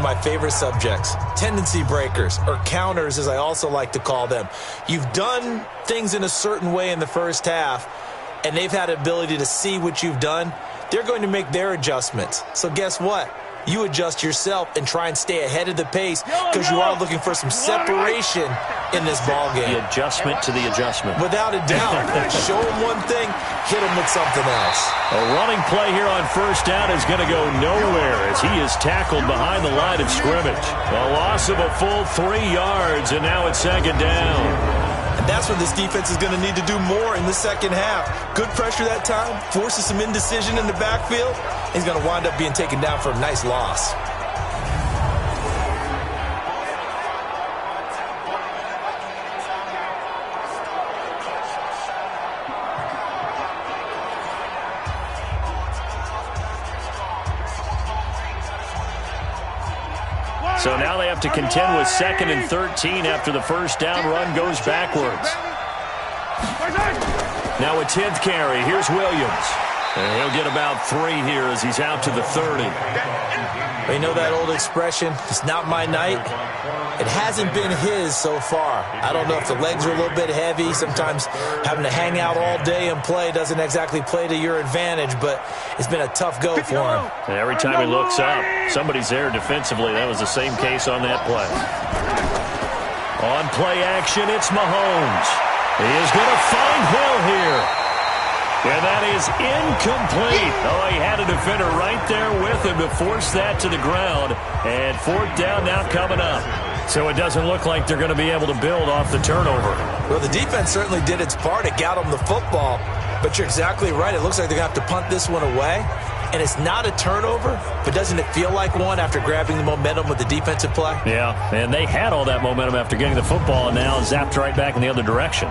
my favorite subjects, tendency breakers, or counters as I also like to call them. You've done things in a certain way in the first half, and they've had the ability to see what you've done. They're going to make their adjustments. So guess what? You adjust yourself and try and stay ahead of the pace because you are looking for some separation in this ballgame. The adjustment to the adjustment. Without a doubt. Show them one thing, hit them with something else. A running play here on first down is going to go nowhere as he is tackled behind the line of scrimmage. A loss of a full 3 yards, and now it's second down. And that's when this defense is going to need to do more in the second half. Good pressure that time, forces some indecision in the backfield. He's going to wind up being taken down for a nice loss. So now they have to contend with 2nd and 13 after the first down run goes backwards. Now a 10th carry. Here's Williams. And he'll get about 3 here as he's out to the 30. You know that old expression, it's not my night? It hasn't been his so far. I don't know if the legs are a little bit heavy. Sometimes having to hang out all day and play doesn't exactly play to your advantage, but it's been a tough go for him. And every time he looks up, somebody's there defensively. That was the same case on that play. On play action, it's Mahomes. He is going to find Hill here. And that is incomplete. Oh, he had a defender right there with him to force that to the ground. And 4th down now coming up. So it doesn't look like they're going to be able to build off the turnover. Well, the defense certainly did its part. It got them the football. But you're exactly right. It looks like they're going to have to punt this one away. And it's not a turnover, but doesn't it feel like one after grabbing the momentum with the defensive play? Yeah, and they had all that momentum after getting the football and now zapped right back in the other direction.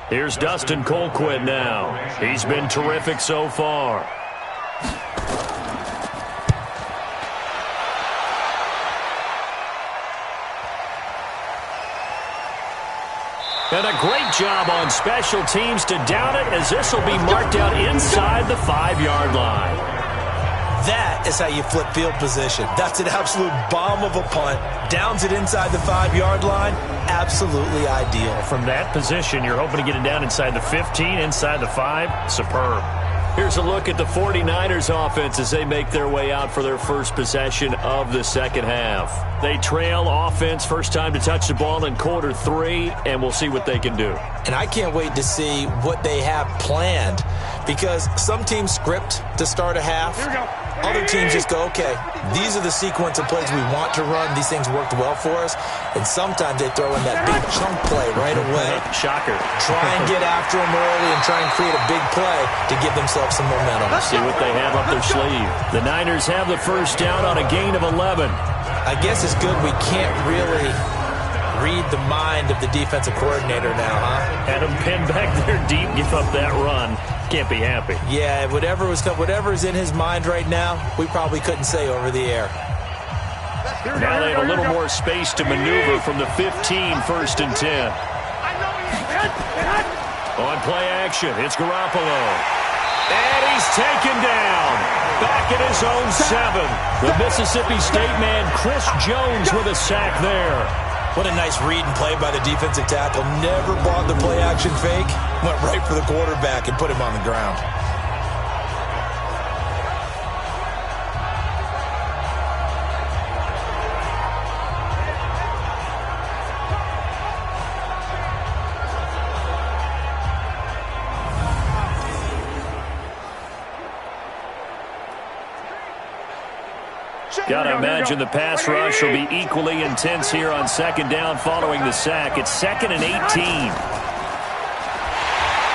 Here's Dustin Colquitt now. He's been terrific so far. And a great job on special teams to down it as this will be marked out inside the 5-yard line. That is how you flip field position. That's an absolute bomb of a punt. Downs it inside the 5-yard line. Absolutely ideal. From that position, you're hoping to get it down inside the 15, inside the 5. Superb. Here's a look at the 49ers offense as they make their way out for their first possession of the second half. They trail offense first time to touch the ball in quarter 3, and we'll see what they can do. And I can't wait to see what they have planned because some teams script to start a half. Other teams just go, okay, these are the sequence of plays we want to run. These things worked well for us. And sometimes they throw in that big chunk play right away. Shocker. Try and get after them early and try and create a big play to give themselves some momentum. See what they have up their sleeve. The Niners have the first down on a gain of 11. I guess it's good we can't really read the mind of the defensive coordinator now, huh? Had him pinned back there deep, give up that run. Can't be happy. Yeah, whatever's in his mind right now, we probably couldn't say over the air. Now they have a little more space to maneuver from the 15, 1st and 10. On play action, it's Garoppolo. And he's taken down. Back at his own 7. The Mississippi State man, Chris Jones, with a sack there. What a nice read and play by the defensive tackle. Never bought the play-action fake. Went right for the quarterback and put him on the ground. Got to imagine the pass rush will be equally intense here on second down following the sack. It's 2nd and 18.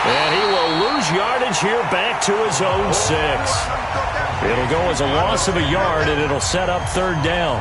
And he will lose yardage here back to his own 6. It'll go as a loss of a yard, and it'll set up 3rd down.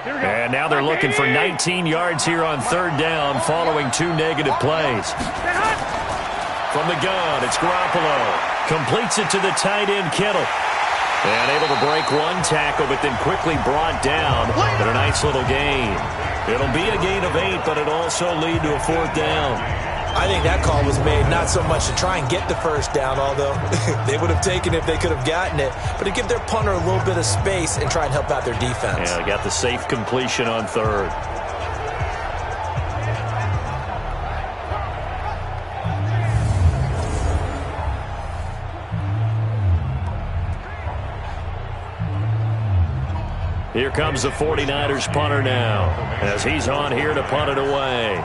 And now they're looking for 19 yards here on third down following 2 negative plays. From the gun, it's Garoppolo. Completes it to the tight end, Kittle. And able to break one tackle, but then quickly brought down. But a nice little gain. It'll be a gain of 8, but it'll also lead to a 4th down. I think that call was made not so much to try and get the first down, although they would have taken it if they could have gotten it, but to give their punter a little bit of space and try and help out their defense. Yeah, they got the safe completion on third. Here comes the 49ers punter now, as he's on here to punt it away.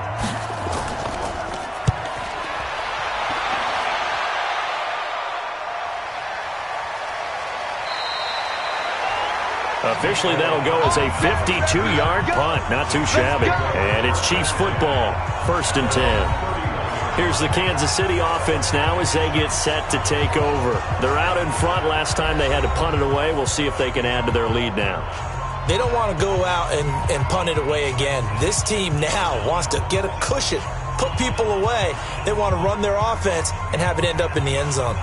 Officially, that'll go as a 52-yard punt. Not too shabby. And it's Chiefs football, 1st and 10. Here's the Kansas City offense now as they get set to take over. They're out in front. Last time they had to punt it away. We'll see if they can add to their lead now. They don't want to go out and punt it away again. This team now wants to get a cushion, put people away. They want to run their offense and have it end up in the end zone.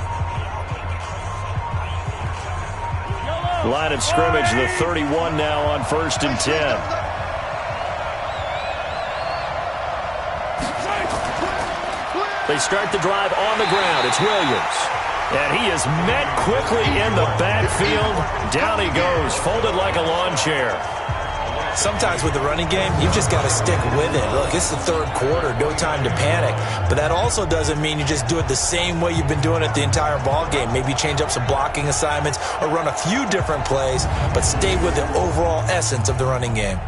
Line of scrimmage, the 31 now on 1st and 10. They start the drive on the ground. It's Williams. And he is met quickly in the backfield. Down he goes, folded like a lawn chair. Sometimes with the running game, you've just got to stick with it. Look, it's the 3rd quarter, no time to panic. But that also doesn't mean you just do it the same way you've been doing it the entire ball game. Maybe change up some blocking assignments or run a few different plays, but stay with the overall essence of the running game.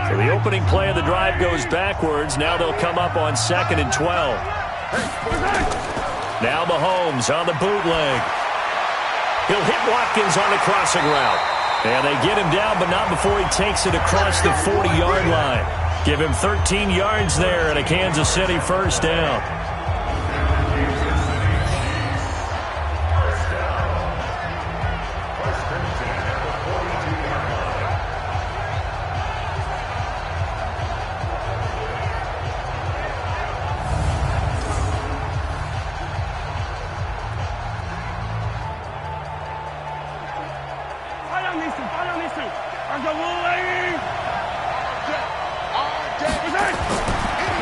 So the opening play of the drive goes backwards. Now they'll come up on 2nd and 12. Now Mahomes on the bootleg. He'll hit Watkins on the crossing route. And they get him down, but not before he takes it across the 40-yard line. Give him 13 yards there and a Kansas City 1st down.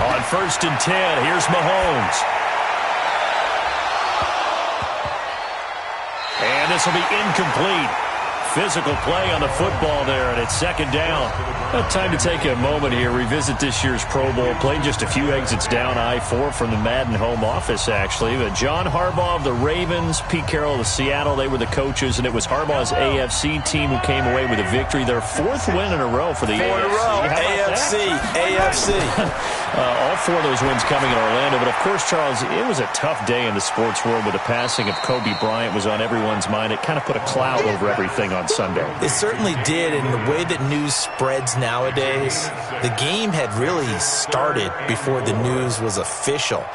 On 1st and 10, here's Mahomes. And this will be incomplete. Physical play on the football there, and it's 2nd down. Time to take a moment here, revisit this year's Pro Bowl. Played just a few exits down I-4 from the Madden home office, actually. But John Harbaugh of the Ravens, Pete Carroll of the Seattle, they were the coaches, and it was Harbaugh's AFC team who came away with a victory. Their 4th win in a row for the AFC. 4 in a row, AFC. All 4 of those wins coming in Orlando. But, of course, Charles, it was a tough day in the sports world with the passing of Kobe Bryant was on everyone's mind. It kind of put a cloud over everything on Sunday. It certainly did, and the way that news spreads nowadays, the game had really started before the news was official.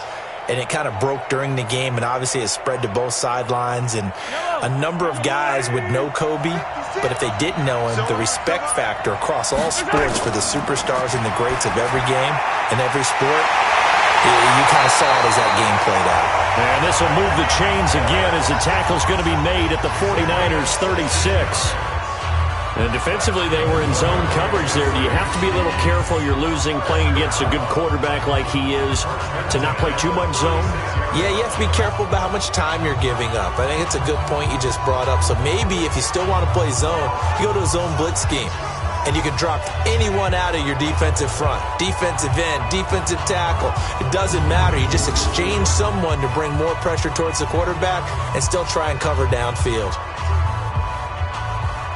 And it kind of broke during the game, and obviously it spread to both sidelines. And a number of guys would know Kobe, but if they didn't know him, the respect factor across all sports for the superstars and the greats of every game and every sport, you kind of saw it as that game played out. And this will move the chains again as the tackle's going to be made at the 49ers 36. And defensively, they were in zone coverage there. Do you have to be a little careful? You're losing, playing against a good quarterback like he is, to not play too much zone? Yeah, you have to be careful about how much time you're giving up. I think it's a good point you just brought up. So maybe if you still want to play zone, you go to a zone blitz scheme. And you can drop anyone out of your defensive front, defensive end, defensive tackle. It doesn't matter. You just exchange someone to bring more pressure towards the quarterback and still try and cover downfield.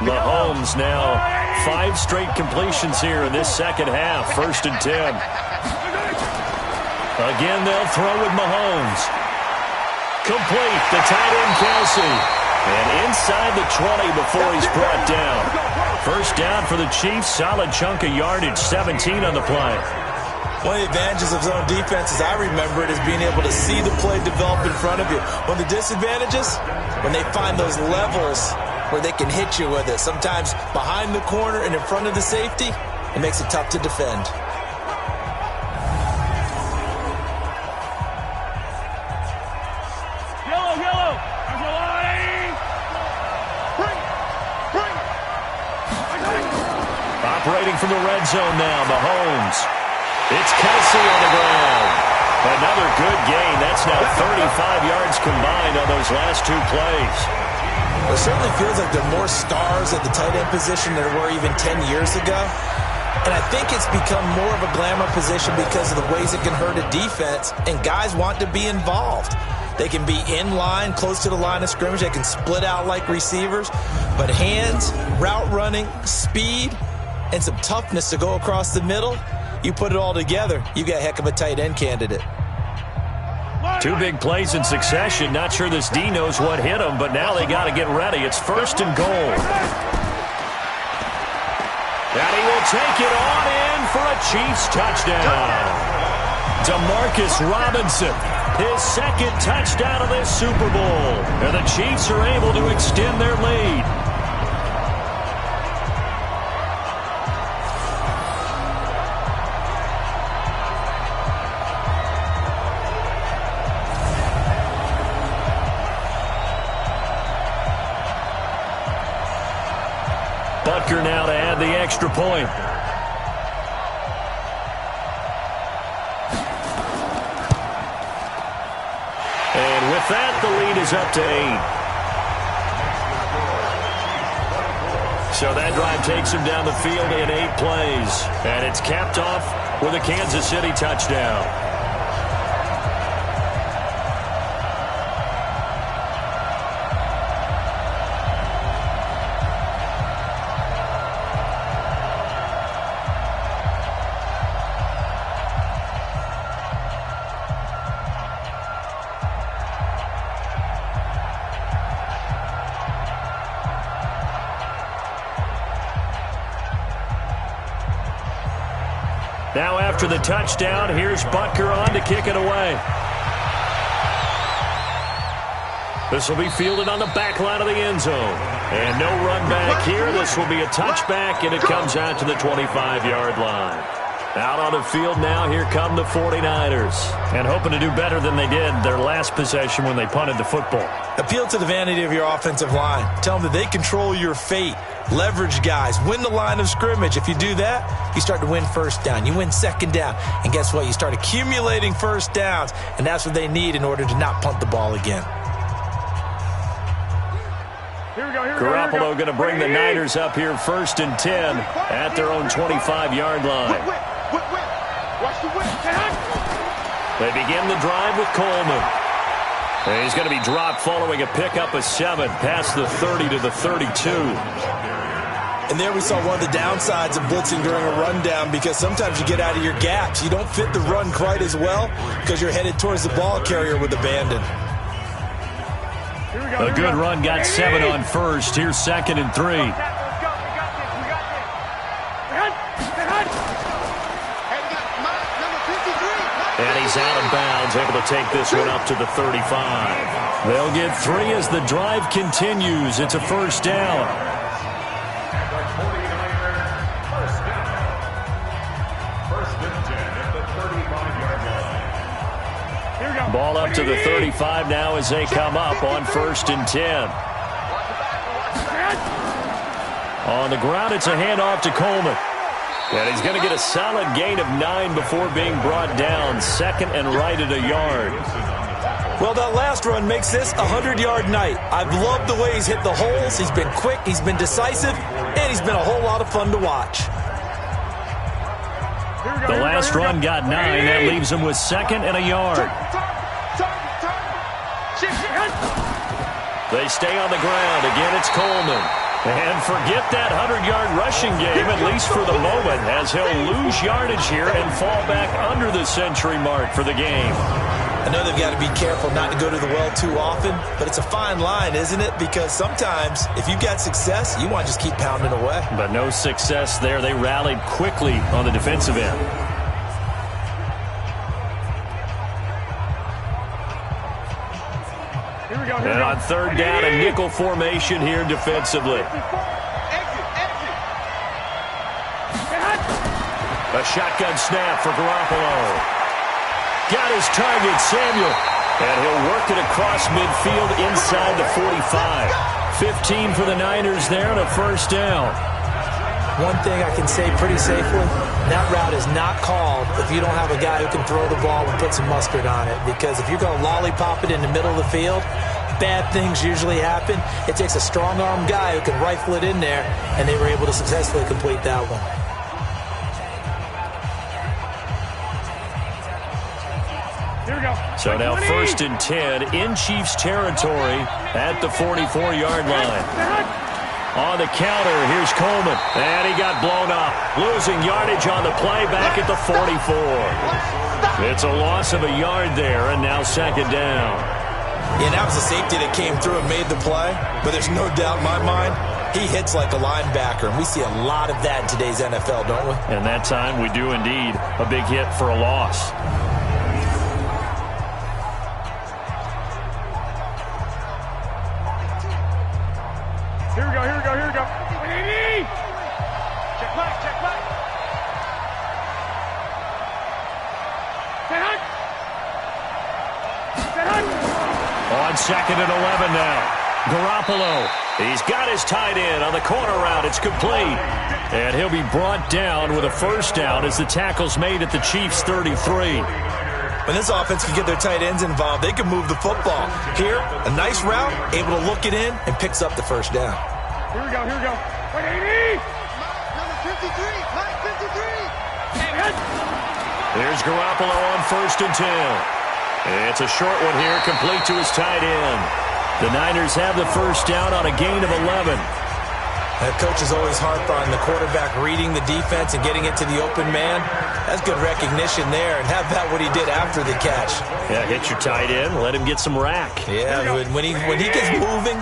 Mahomes now 5 straight completions here in this second half. 1st and 10. Again, they'll throw with Mahomes. Complete. The tight end, Kelsey. And inside the 20 before he's brought down. 1st down for the Chiefs. Solid chunk of yardage. 17 on the play. One of the advantages of zone defense, as I remember it, is being able to see the play develop in front of you. One of the disadvantages, when they find those levels where they can hit you with it. Sometimes behind the corner and in front of the safety, it makes it tough to defend. Yellow. There's a line. Bring. Operating from the red zone now, Mahomes. It's Kelsey on the ground. Another good gain. That's now 35 yards combined on those last two plays. It certainly feels like there are more stars at the tight end position than there were even 10 years ago. And I think it's become more of a glamour position because of the ways it can hurt a defense, and guys want to be involved. They can be in line, close to the line of scrimmage. They can split out like receivers. But hands, route running, speed, and some toughness to go across the middle, you put it all together, you got a heck of a tight end candidate. Two big plays in succession. Not sure this D knows what hit him, but now they got to get ready. It's 1st and goal. And he will take it on in for a Chiefs touchdown. Demarcus Robinson, his second touchdown of this Super Bowl. And the Chiefs are able to extend their lead. Butker now to add the extra point. And with that, the lead is up to 8. So that drive takes him down the field in 8 plays. And it's capped off with a Kansas City touchdown. Now after the touchdown, here's Butker on to kick it away. This will be fielded on the back line of the end zone. And no run back here. This will be a touchback, and it comes out to the 25-yard line. Out on the field now, here come the 49ers. And hoping to do better than they did their last possession when they punted the football. Appeal to the vanity of your offensive line. Tell them that they control your fate. Leverage guys. Win the line of scrimmage. If you do that, you start to win first down. You win second down. And guess what? You start accumulating first downs. And that's what they need in order to not punt the ball again. Garoppolo going to bring the Niners up here 1st and 10 at their own 25-yard line. They begin the drive with Coleman. And he's going to be dropped following a pickup of 7 past the 30 to the 32. And there we saw one of the downsides of blitzing during a rundown, because sometimes you get out of your gaps. You don't fit the run quite as well because you're headed towards the ball carrier with abandon. A good run, got 7 on first. Here's 2nd and 3. And he's out of bounds, able to take this one up to the 35. They'll get 3 as the drive continues. It's a first down. Ball up to the 35 now as they come up on 1st and 10. On the ground, it's a handoff to Coleman. And he's going to get a solid gain of 9 before being brought down. 2nd and right at a yard. Well, that last run makes this a 100-yard night. I've loved the way he's hit the holes. He's been quick, he's been decisive, and he's been a whole lot of fun to watch. The last run got 9. That leaves him with 2nd and a yard. They stay on the ground. Again, it's Coleman. And forget that 100-yard rushing game, at least for the moment, as he'll lose yardage here and fall back under the century mark for the game. I know they've got to be careful not to go to the well too often, but it's a fine line, isn't it? Because sometimes, if you've got success, you want to just keep pounding away. But no success there. They rallied quickly on the defensive end. And on third down, a nickel formation here defensively. A shotgun snap for Garoppolo. Got his target, Samuel. And he'll work it across midfield inside the 45. 15 for the Niners there and a first down. One thing I can say pretty safely, that route is not called if you don't have a guy who can throw the ball and put some mustard on it. Because if you're going to lollipop it in the middle of the field, bad things usually happen. It takes a strong-arm guy who can rifle it in there, and they were able to successfully complete that one. So now 1st and 10 in Chiefs territory at the 44-yard line. On the counter, here's Coleman. And he got blown up. Losing yardage on the play back at the 44. It's a loss of a yard there, and now 2nd down. Yeah, that was a safety that came through and made the play. But there's no doubt in my mind, he hits like a linebacker. And we see a lot of that in today's NFL, don't we? And that time we do indeed. A big hit for a loss. Here we go. Check back. On 2nd and 11 now. Garoppolo. He's got his tight end on the corner route. It's complete. And he'll be brought down with a first down as the tackle's made at the Chiefs' 33. When this offense can get their tight ends involved, they can move the football. Here, a nice route, able to look it in, and picks up the first down. Here we go. 180. Number 53. Here's Garoppolo on 1st and 10. It's a short one here, complete to his tight end. The Niners have the first down on a gain of 11. That coach is always harped on the quarterback reading the defense and getting it to the open man. That's good recognition there. And how about what he did after the catch? Yeah, hit your tight end, let him get some rack. Yeah, when he gets moving,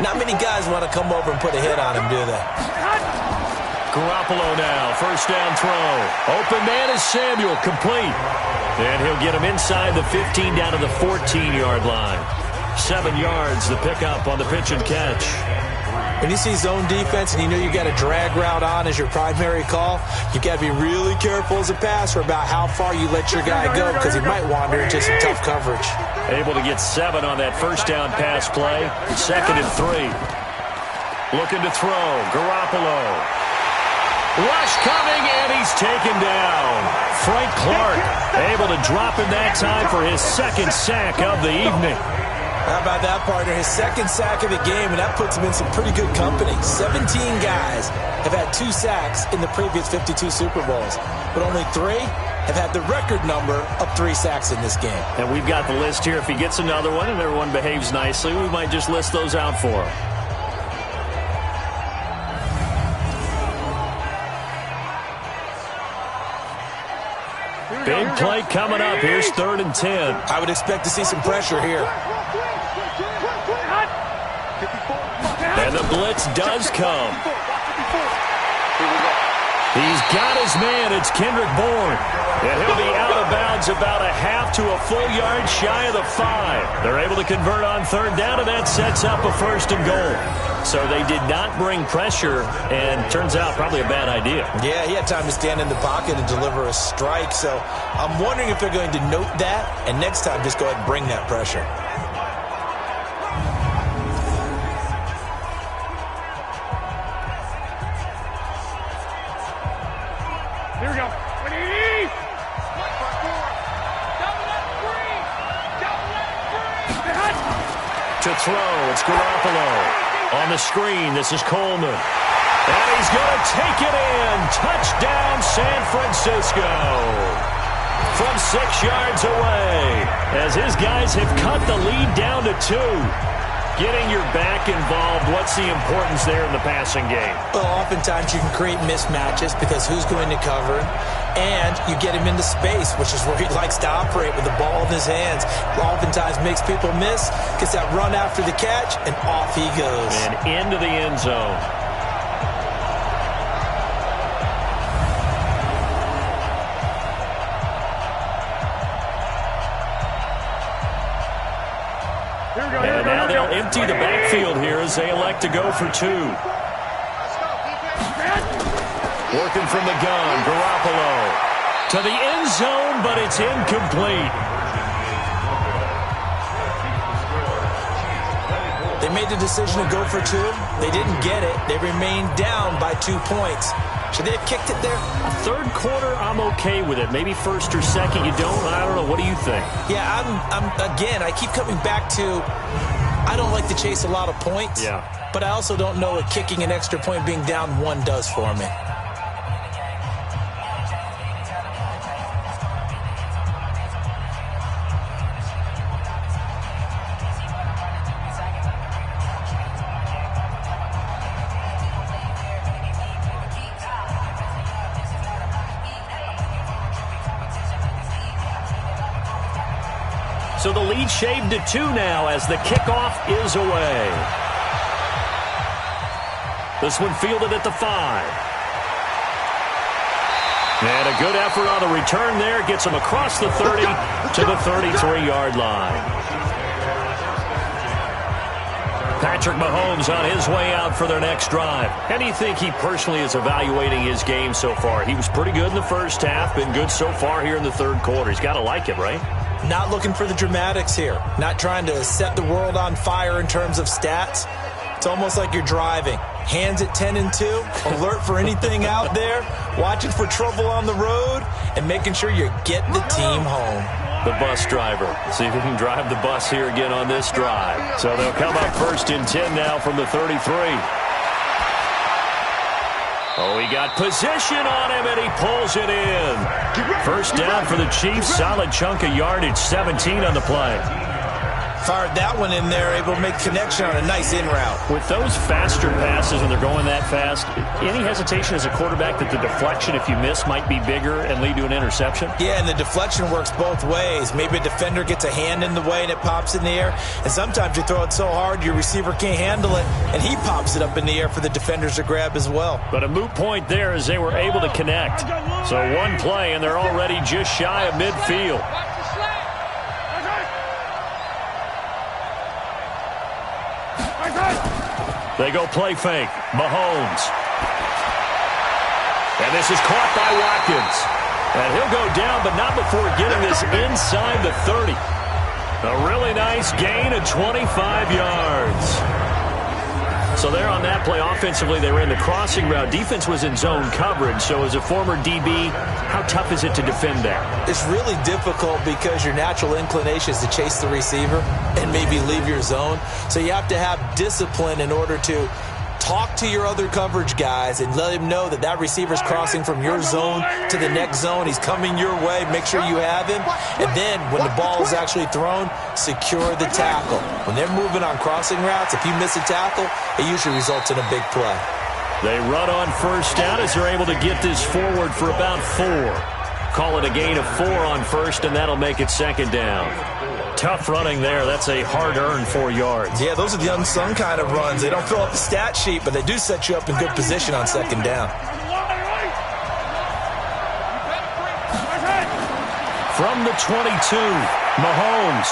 not many guys want to come over and put a hit on him, do they? Garoppolo now, first down throw. Open man is Samuel, complete. And he'll get him inside the 15 down to the 14-yard line. 7 yards, the pickup on the pitch and catch. When you see zone defense and you know you got a drag route on as your primary call, you got to be really careful as a passer about how far you let your guy go because he might wander into some tough coverage. Able to get 7 on that first down pass play. 2nd and 3. Looking to throw. Garoppolo. Rush coming, and he's taken down. Frank Clark able to drop him that time for his 2nd sack of the evening. How about that, partner? His 2nd sack of the game, and that puts him in some pretty good company. 17 guys have had 2 sacks in the previous 52 Super Bowls, but only 3 have had the record number of 3 sacks in this game. And we've got the list here. If he gets another one and everyone behaves nicely, we might just list those out for him. Big play coming up. Here's 3rd and 10. I would expect to see some pressure here. And the blitz does come. He's got his man. It's Kendrick Bourne. And he'll be out of bounds about a half to a full yard shy of the 5. They're able to convert on 3rd down, and that sets up a 1st and goal. So they did not bring pressure, and turns out probably a bad idea. Yeah, he had time to stand in the pocket and deliver a strike. So I'm wondering if they're going to note that, and next time just go ahead and bring that pressure. Here we go. 180. To throw, it's Garoppolo. On the screen, this is Coleman. And he's going to take it in. Touchdown, San Francisco. From 6 yards away, as his guys have cut the lead down to 2. Getting your back involved, what's the importance there in the passing game? Well, oftentimes you can create mismatches because who's going to cover him, and you get him into space, which is where he likes to operate with the ball in his hands. Oftentimes makes people miss, gets that run after the catch, and off he goes. And into the end zone. And now they'll empty the backfield here as they elect to go for 2. Working from the gun, Garoppolo to the end zone, but it's incomplete. They made the decision to go for 2. They didn't get it. They remained down by 2 points. Should they have kicked it there? Third quarter, I'm okay with it. Maybe first or second, you don't. I don't know. What do you think? Yeah, again, I keep coming back to I don't like to chase a lot of points. Yeah. But I also don't know what kicking an extra point being down 1 does for me. So the lead shaved to 2 now as the kickoff is away. This one fielded at the 5. And a good effort on the return there. Gets him across the 30 to the 33-yard line. Patrick Mahomes on his way out for their next drive. How do you think he personally is evaluating his game so far? He was pretty good in the first half, been good so far here in the third quarter. He's got to like it, right? Not looking for the dramatics here. Not trying to set the world on fire in terms of stats. It's almost like you're driving. Hands at 10 and 2, alert for anything out there, watching for trouble on the road, and making sure you get the team home. The bus driver. See if he can drive the bus here again on this drive. So they'll come up first and 10 now from the 33. Oh, he got position on him, and he pulls it in. First down for the Chiefs. Solid chunk of yardage, 17 on the play. Fired that one in there, able to make connection on a nice in route. With those faster passes when they're going that fast, any hesitation as a quarterback that the deflection, if you miss, might be bigger and lead to an interception? Yeah, and the deflection works both ways. Maybe a defender gets a hand in the way and it pops in the air. And sometimes you throw it so hard your receiver can't handle it, and he pops it up in the air for the defenders to grab as well. But a moot point there as they were able to connect. So one play, and they're already just shy of midfield. They go play fake. Mahomes. And this is caught by Watkins. And he'll go down, but not before getting this inside the 30. A really nice gain of 25 yards. So there on that play, offensively, they ran the crossing route. Defense was in zone coverage. So as a former DB, how tough is it to defend that? It's really difficult because your natural inclination is to chase the receiver and maybe leave your zone. So you have to have discipline in order to talk to your other coverage guys and let him know that that receiver's crossing from your zone to the next zone. He's coming your way. Make sure you have him. And then when the ball is actually thrown, secure the tackle. When they're moving on crossing routes, if you miss a tackle, it usually results in a big play. They run on first down as they're able to get this forward for about 4. Call it a gain of 4 on first, and that'll make it second down. Tough running there. That's a hard-earned 4 yards. Yeah, those are the unsung kind of runs. They don't fill up the stat sheet, but they do set you up in good position on second down. From the 22, Mahomes.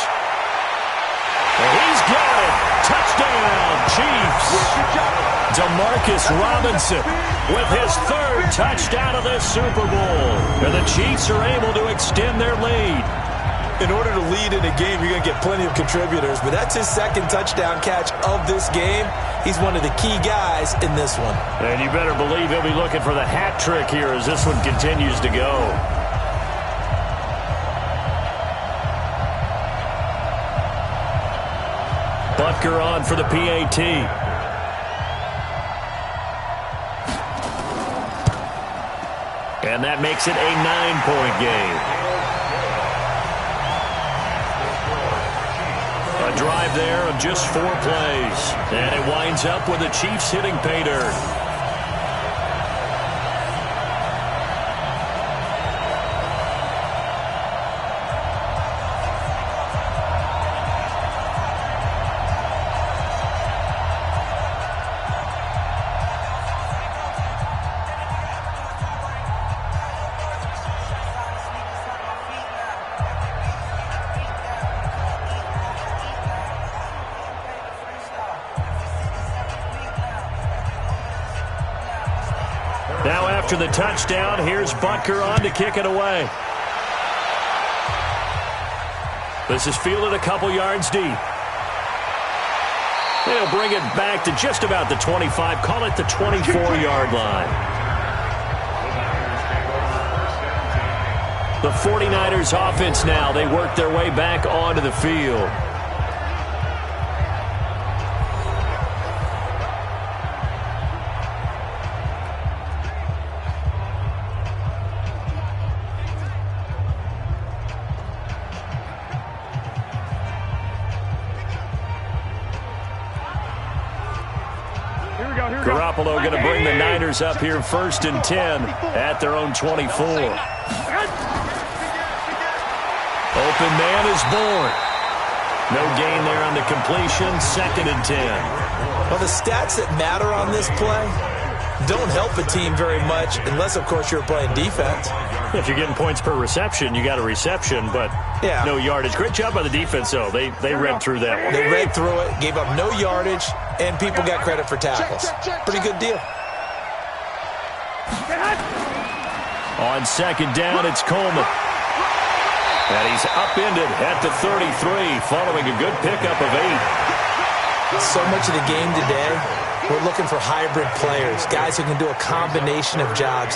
And he's got it. Touchdown, Chiefs. Demarcus Robinson with his 3rd touchdown of this Super Bowl. And the Chiefs are able to extend their lead. In order to lead in a game, you're going to get plenty of contributors, but that's his 2nd touchdown catch of this game. He's one of the key guys in this one. And you better believe he'll be looking for the hat trick here as this one continues to go. Butker on for the PAT. And that makes it a 9-point game. A drive there of just 4 plays. And it winds up with the Chiefs hitting pay dirt. After the touchdown, here's Butker on to kick it away. This is fielded a couple yards deep. They'll bring it back to just about the 25, call it the 24-yard line. The 49ers offense now, they work their way back onto the field. Garoppolo going to bring the Niners up here 1st and 10 at their own 24. Open man is born. No gain there on the completion. 2nd and 10. Well, the stats that matter on this play don't help a team very much unless, of course, you're playing defense. If you're getting points per reception, you got a reception, but no yardage. Great job by the defense, though. They read through that one. They read through it, gave up no yardage, and people got credit for tackles. Pretty good deal. On 2nd down, it's Coleman. And he's upended at the 33 following a good pickup of 8. So much of the game today, we're looking for hybrid players, guys who can do a combination of jobs.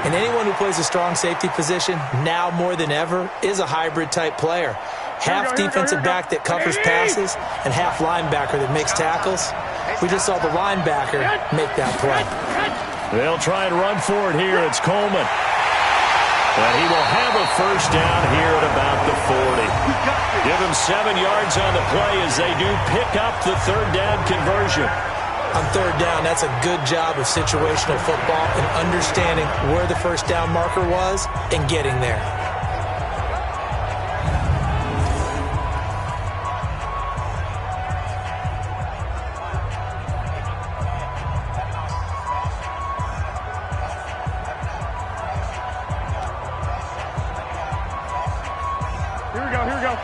And anyone who plays a strong safety position, now more than ever, is a hybrid-type player. Half defensive back that covers passes and half linebacker that makes tackles. We just saw the linebacker make that play. They'll try and run for it here. It's Coleman. And he will have a 1st down here at about the 40. Give him 7 yards on the play as they do pick up the 3rd down conversion. On 3rd down, that's a good job of situational football and understanding where the 1st down marker was and getting there. Here we go.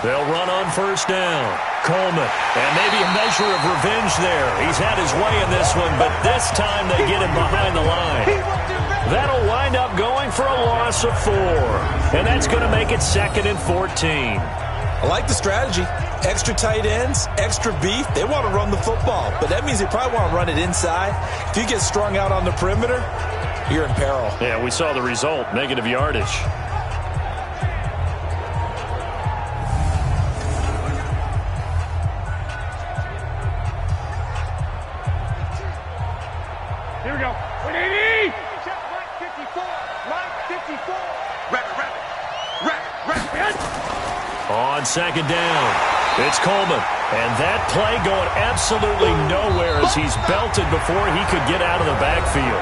They'll run on 1st down. Coleman. And maybe a measure of revenge there. He's had his way in this one, but this time they get him behind the line. That'll wind up going for a loss of 4. And that's going to make it 2nd and 14. I like the strategy. Extra tight ends, extra beef. They want to run the football, but that means they probably want to run it inside. If you get strung out on the perimeter, you're in peril. Yeah, we saw the result, negative yardage. Here we go. 180! Check right 54. Right 54. Rapid. On 2nd down, it's Coleman. And that play going absolutely nowhere as he's belted before he could get out of the backfield.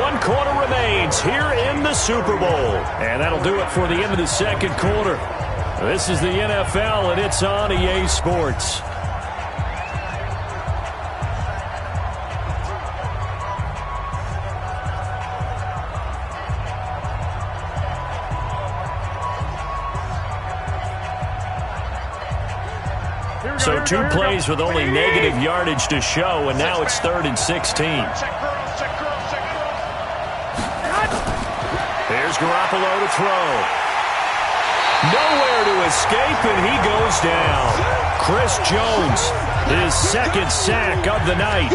1 quarter remains here in the Super Bowl. And that'll do it for the end of the 2nd quarter. This is the NFL, and it's on EA Sports. So 2 plays with only negative yardage to show, and now it's 3rd and 16. Here's Garoppolo to throw. Nowhere to escape, and he goes down. Chris Jones, his 2nd sack of the night.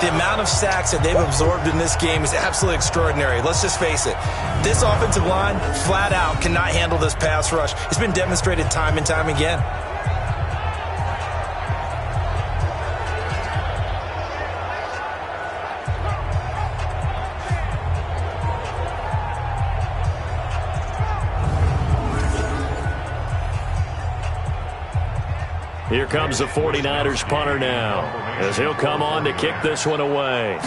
The amount of sacks that they've absorbed in this game is absolutely extraordinary. Let's just face it. This offensive line, flat out, cannot handle this pass rush. It's been demonstrated time and time again. Here comes the 49ers punter now, as he'll come on to kick this one away.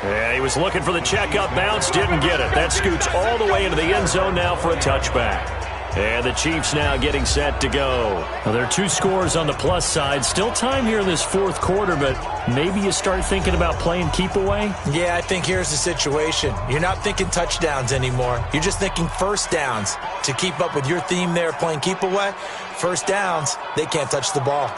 Yeah, he was looking for the checkup bounce, didn't get it. That scoots all the way into the end zone now for a touchback. And the Chiefs now getting set to go. Well, there are 2 scores on the plus side. Still time here in this fourth quarter, but maybe you start thinking about playing keep away? Yeah, I think here's the situation. You're not thinking touchdowns anymore. You're just thinking first downs. To keep up with your theme there, playing keep away, first downs, they can't touch the ball.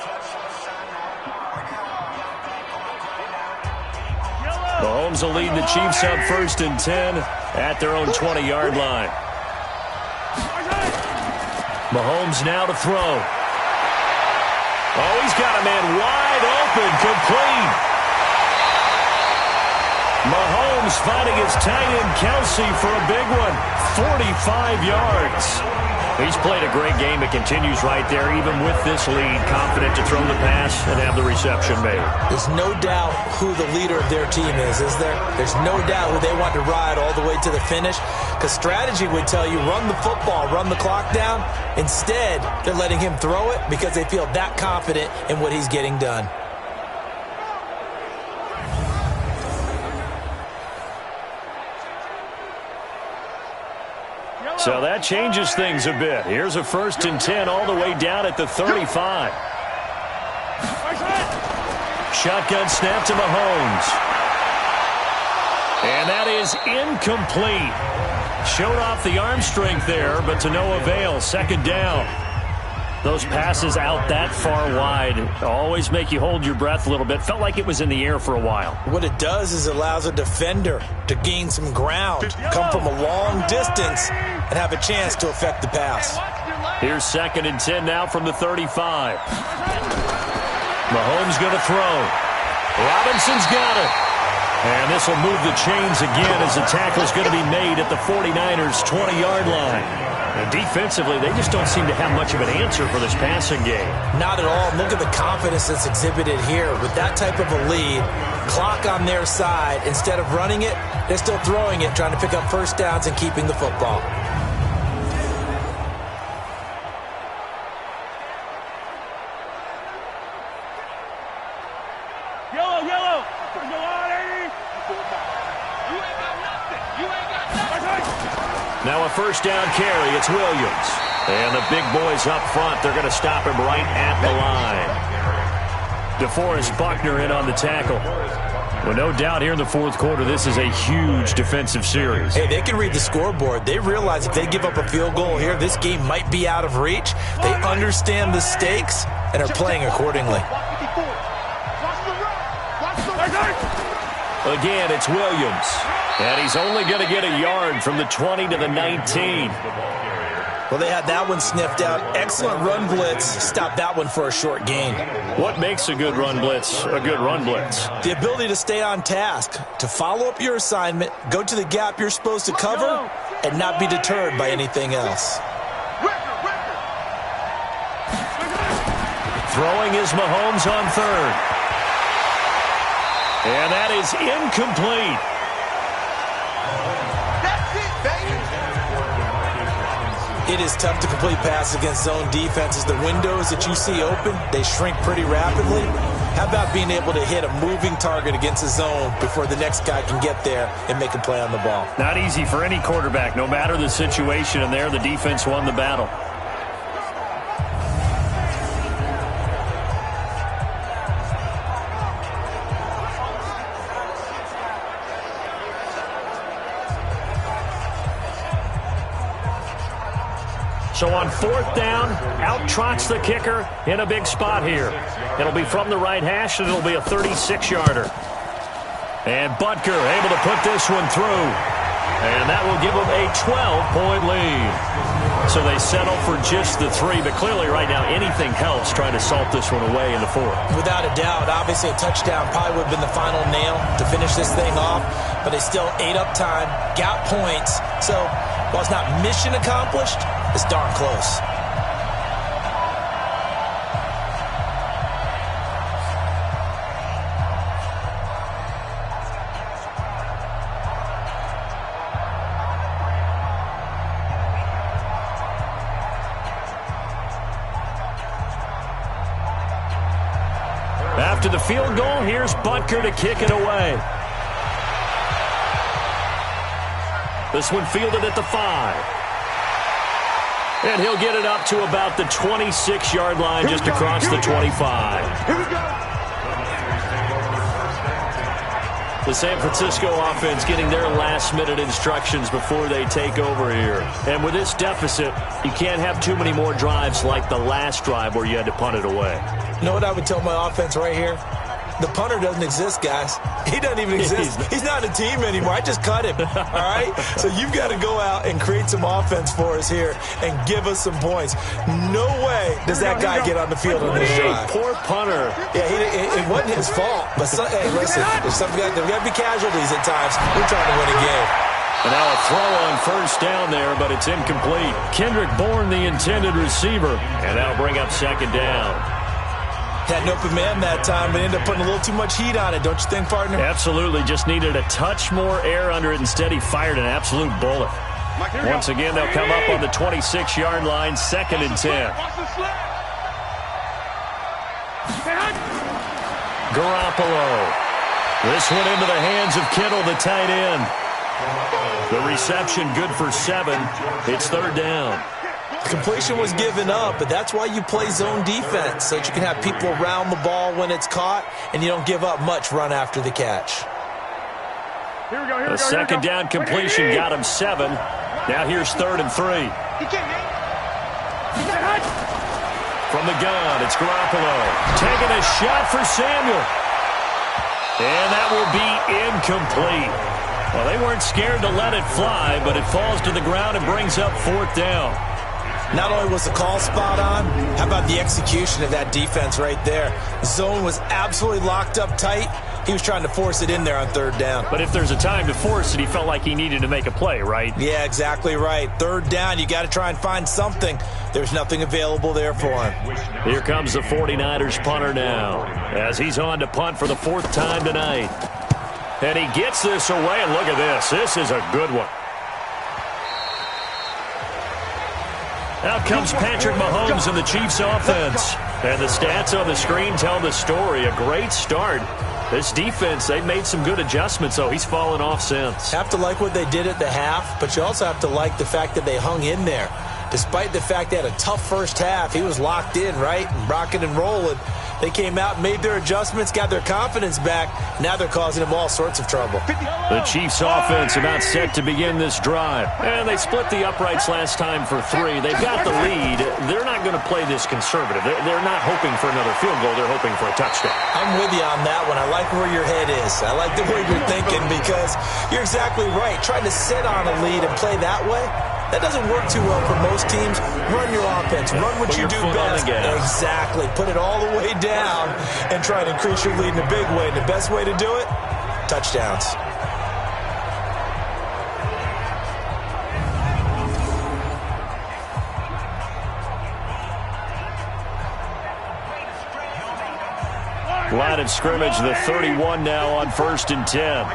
Mahomes will lead the Chiefs up 1st and 10 at their own 20-yard line. Mahomes now to throw. Oh, he's got a man wide open, complete. Mahomes finding his tight end Kelsey for a big one, 45 yards. He's played a great game. It continues right there, even with this lead, confident to throw the pass and have the reception made. There's no doubt who the leader of their team is there? There's no doubt who they want to ride all the way to the finish, because strategy would tell you run the football, run the clock down. Instead, they're letting him throw it because they feel that confident in what he's getting done. So that changes things a bit. Here's a 1st and 10 all the way down at the 35. Shotgun snap to Mahomes. And that is incomplete. Showed off the arm strength there, but to no avail. 2nd down. Those passes out that far wide always make you hold your breath a little bit. Felt like it was in the air for a while. What it does is it allows a defender to gain some ground, come from a long distance, and have a chance to affect the pass. Here's 2nd and 10 now from the 35. Mahomes going to throw. Robinson's got it. And this will move the chains again as the tackle's going to be made at the 49ers' 20-yard line. And defensively, they just don't seem to have much of an answer for this passing game. Not at all. Look at the confidence that's exhibited here. With that type of a lead, clock on their side, instead of running it, they're still throwing it, trying to pick up first downs and keeping the football. Yellow. Go on, 80. You ain't got nothing. You ain't got nothing. Now a 1st down carry. It's Williams. And the big boys up front, they're going to stop him right at the line. DeForest Buckner in on the tackle. Well, no doubt here in the fourth quarter, this is a huge defensive series. Hey, they can read the scoreboard. They realize if they give up a field goal here, this game might be out of reach. They understand the stakes and are playing accordingly. Again, it's Williams. And he's only going to get a yard from the 20 to the 19. Well, they had that one sniffed out. Excellent run blitz. Stopped that one for a short gain. What makes a good run blitz a good run blitz? The ability to stay on task, to follow up your assignment, go to the gap you're supposed to cover, and not be deterred by anything else. Throwing is Mahomes on 3rd. And that is incomplete. It is tough to complete passes against zone defenses. The windows that you see open, they shrink pretty rapidly. How about being able to hit a moving target against a zone before the next guy can get there and make a play on the ball? Not easy for any quarterback, no matter the situation, and there the defense won the battle. So on 4th down, out trots the kicker in a big spot here. It'll be from the right hash, and it'll be a 36-yarder. And Butker able to put this one through. And that will give them a 12-point lead. So they settle for just the 3, but clearly right now anything helps trying to salt this one away in the 4th. Without a doubt, obviously a touchdown probably would have been the final nail to finish this thing off, but they still ate up time, got points. So while it's not mission accomplished, it's darn close. After the field goal, here's Butker to kick it away. This one fielded at the 5. And he'll get it up to about the 26-yard line, just across the 25. Here we go. The San Francisco offense getting their last-minute instructions before they take over here. And with this deficit, you can't have too many more drives like the last drive where you had to punt it away. You know what I would tell my offense right here? The punter doesn't exist, guys. He doesn't even exist. He's not a team anymore. I just cut him, all right? So you've got to go out and create some offense for us here and give us some points. No way does that guy get on the field on this drive. Poor punter. Yeah, it wasn't his fault. But, hey, listen, there's got to be casualties at times. We're trying to win a game. And now a throw on first down there, but it's incomplete. Kendrick Bourne, the intended receiver. And that'll bring up second down. Had an open man that time, but ended up putting a little too much heat on it, don't you think, partner? Absolutely. Just needed a touch more air under it. Instead, he fired an absolute bullet. Once again, they'll come up on the 26-yard line, 2nd and 10. Garoppolo. This one into the hands of Kittle, the tight end. The reception good for 7. It's 3rd down. The completion was given up, but that's why you play zone defense, so that you can have people around the ball when it's caught, and you don't give up much run after the catch. The second down completion got him 7. Now here's 3rd and 3. From the gun, it's Garoppolo. Taking a shot for Samuel. And that will be incomplete. Well, they weren't scared to let it fly, but it falls to the ground and brings up 4th down. Not only was the call spot on, how about the execution of that defense right there? Zone was absolutely locked up tight. He was trying to force it in there on 3rd down. But if there's a time to force it, he felt like he needed to make a play, right? Yeah, exactly right. 3rd down, you got to try and find something. There's nothing available there for him. Here comes the 49ers punter now, as he's on to punt for the 4th time tonight. And he gets this away, and look at this. This is a good one. Out comes Patrick Mahomes and the Chiefs offense. And the stats on the screen tell the story. A great start. This defense, they've made some good adjustments, though. He's fallen off since. Have to like what they did at the half, but you also have to like the fact that they hung in there. Despite the fact they had a tough first half, he was locked in, right? Rocking and rolling. They came out, made their adjustments, got their confidence back. Now they're causing him all sorts of trouble. The Chiefs offense about set to begin this drive. And they split the uprights last time for 3. They've got the lead. They're not going to play this conservative. They're not hoping for another field goal. They're hoping for a touchdown. I'm with you on that one. I like where your head is. I like the way you're thinking because you're exactly right. Trying to sit on a lead and play that way, that doesn't work too well for most teams. Run your offense. Run what you do best. Exactly. Put it all the way down and try to increase your lead in a big way. And the best way to do it, touchdowns. Line of scrimmage, the 31 now on 1st and 10.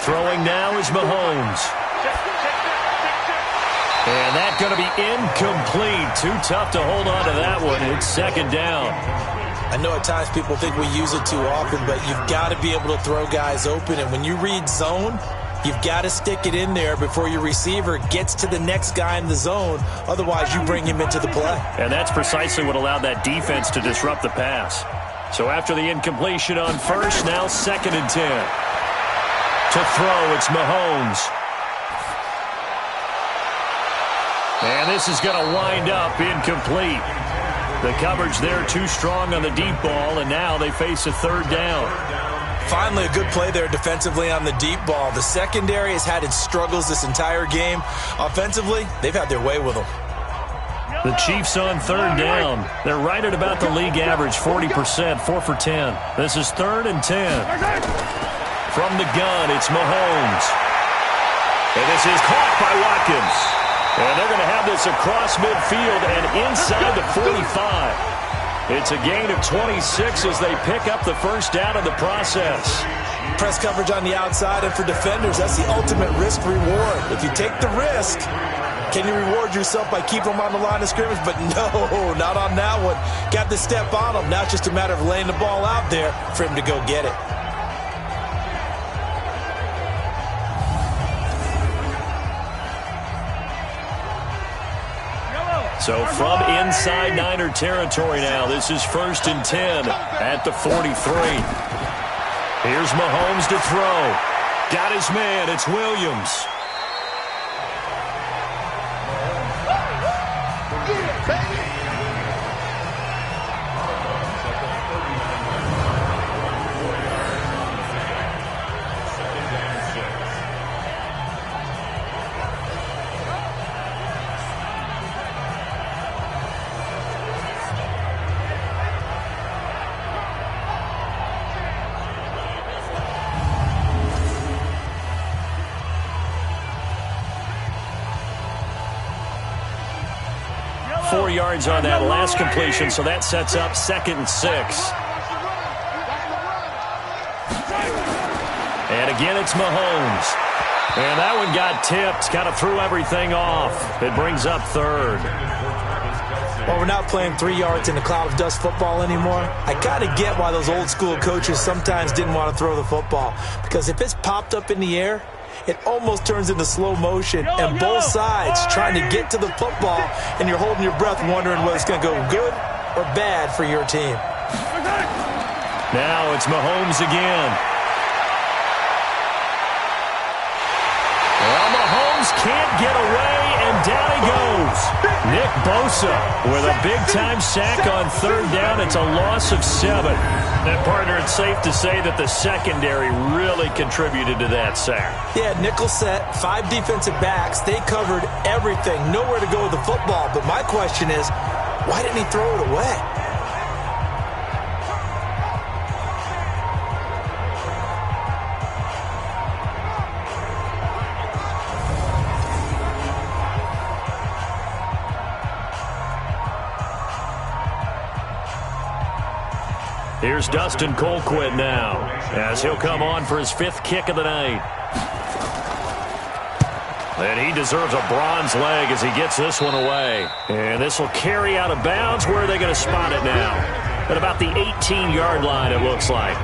Throwing now is Mahomes. And that's going to be incomplete. Too tough to hold on to that one. It's 2nd down. I know at times people think we use it too often, but you've got to be able to throw guys open. And when you read zone, you've got to stick it in there before your receiver gets to the next guy in the zone. Otherwise, you bring him into the play. And that's precisely what allowed that defense to disrupt the pass. So after the incompletion on 1st, now 2nd and 10. To throw, it's Mahomes. And this is going to wind up incomplete. The coverage there too strong on the deep ball, and now they face a 3rd down. Finally, a good play there defensively on the deep ball. The secondary has had its struggles this entire game. Offensively, they've had their way with them. The Chiefs on 3rd down. They're right at about the league average, 40%, 4 for 10. This is 3rd and 10. From the gun, it's Mahomes. And this is caught by Watkins. And they're going to have this across midfield and inside the 45. It's a gain of 26 as they pick up the 1st down in the process. Press coverage on the outside, and for defenders, that's the ultimate risk-reward. If you take the risk, can you reward yourself by keeping them on the line of scrimmage? But no, not on that one. Got the step on them. Now it's just a matter of laying the ball out there for him to go get it. So from inside Niner territory now, this is 1st and 10 at the 43. Here's Mahomes to throw. Got his man. It's Williams. Baby. 4 yards on that last completion, so that sets up 2nd and 6. And again, it's Mahomes. And that one got tipped, kind of threw everything off. It brings up 3rd. Well, we're not playing 3 yards in a cloud of dust football anymore. I kind of get why those old school coaches sometimes didn't want to throw the football. Because if it's popped up in the air, it almost turns into slow motion, and both sides trying to get to the football, and you're holding your breath wondering whether it's going to go good or bad for your team. Now it's Mahomes again. Well, Mahomes can't get away, and down he goes. Nick Bosa with a big-time sack on 3rd down. It's a loss of 7. And, partner, it's safe to say that the secondary really contributed to that sack. Yeah, nickel set, 5 defensive backs. They covered everything. Nowhere to go with the football. But my question is, why didn't he throw it away? Here's Dustin Colquitt now, as he'll come on for his 5th kick of the night. And he deserves a bronze leg as he gets this one away. And this will carry out of bounds. Where are they going to spot it now? At about the 18-yard line, it looks like.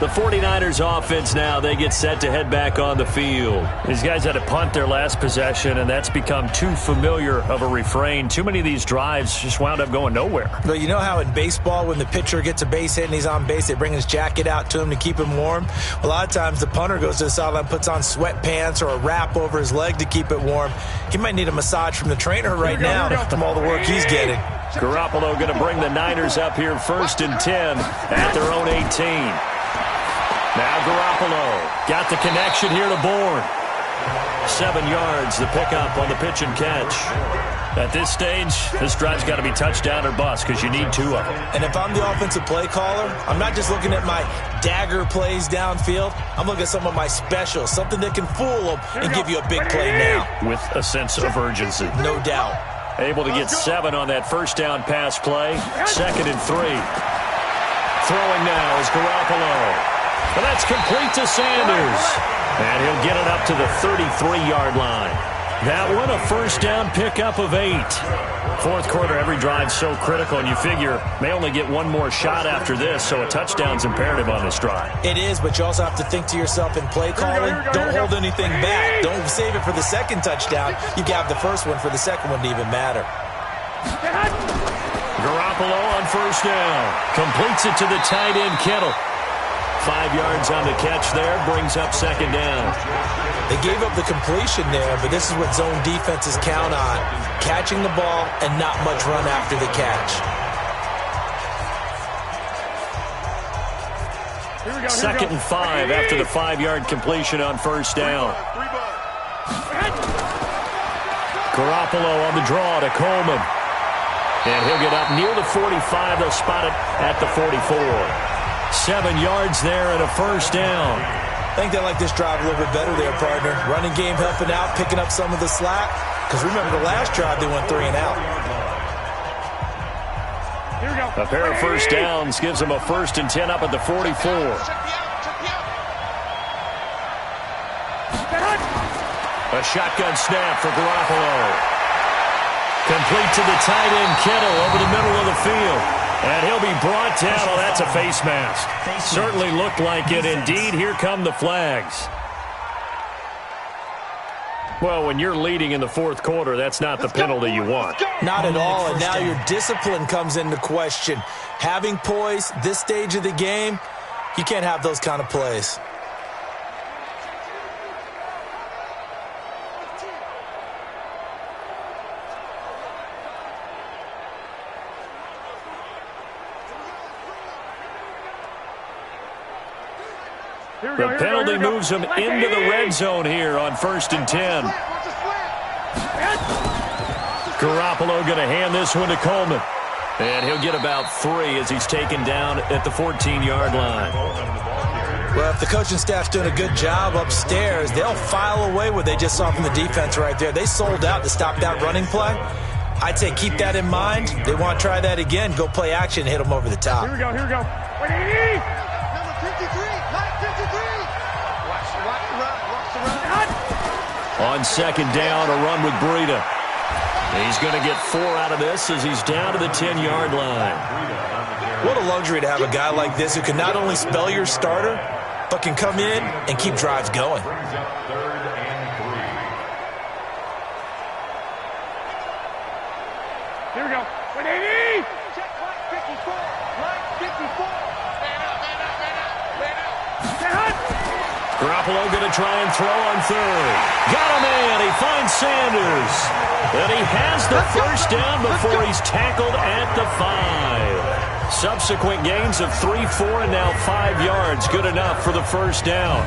The 49ers offense now, they get set to head back on the field. These guys had to punt their last possession, and that's become too familiar of a refrain. Too many of these drives just wound up going nowhere. But you know how in baseball, when the pitcher gets a base hit and he's on base, they bring his jacket out to him to keep him warm? A lot of times the punter goes to the sideline, puts on sweatpants or a wrap over his leg to keep it warm. He might need a massage from the trainer right now from all the work he's getting. Garoppolo going to bring the Niners up here 1st and 10 at their own 18. Now Garoppolo got the connection here to Bourne. 7 yards, the pickup on the pitch and catch. At this stage, this drive's got to be touchdown or bust because you need 2 of them. And if I'm the offensive play caller, I'm not just looking at my dagger plays downfield. I'm looking at some of my specials, something that can fool them and give you a big play now. With a sense of urgency. No doubt. Able to get 7 on that 1st down pass play. 2nd and 3. Throwing now is Garoppolo. And that's complete to Sanders. And he'll get it up to the 33-yard line. That one, a 1st down pickup of 8. 4th quarter, every drive so critical, and you figure may only get 1 more shot after this, so a touchdown's imperative on this drive. It is, but you also have to think to yourself in play calling, don't hold anything back. Don't save it for the 2nd touchdown. You can have the 1st one for the 2nd one to even matter. Garoppolo on 1st down. Completes it to the tight end, Kittle. 5 yards on the catch there, brings up 2nd down. They gave up the completion there, but this is what zone defenses count on. Catching the ball and not much run after the catch. 2nd and 5 after the 5-yard completion on 1st down. Garoppolo on the draw to Coleman. And he'll get up near the 45. They'll spot it at the 44. 7 yards there and a 1st down. I think they like this drive a little bit better there, partner. Running game helping out, picking up some of the slack. Because remember, the last drive they went 3 and out. A pair of 1st downs gives them a 1st and 10 up at the 44. A shotgun snap for Garoppolo. Complete to the tight end, Kittle, over the middle of the field. And he'll be brought down. Oh, that's a face mask. Certainly looked like it. Indeed, here come the flags. Well, when you're leading in the fourth quarter, that's not the penalty you want. Not at all, and now your discipline comes into question. Having poise this stage of the game, you can't have those kind of plays. The penalty moves him into the red zone here on 1st and 10. Garoppolo going to hand this one to Coleman. And he'll get about 3 as he's taken down at the 14-yard line. Well, if the coaching staff's doing a good job upstairs, they'll file away what they just saw from the defense right there. They sold out to stop that running play. I'd say keep that in mind. They want to try that again. Go play action and hit them over the top. Here we go, here we go. Number 53, line 53. Watch the run, watch the run. On 2nd down, a run with Breida. He's going to get 4 out of this as he's down to the 10-yard line. What a luxury to have a guy like this who can not only spell your starter, but can come in and keep drives going. Here we go. 180. Check line 54. Line 54. Man up, man up, man up, man up. Stay hot. Garoppolo going to try and throw on 3rd. Got a man. He finds Sanders. And he has the first down before he's tackled at the 5. Subsequent gains of 3, 4, and now 5 yards. Good enough for the first down.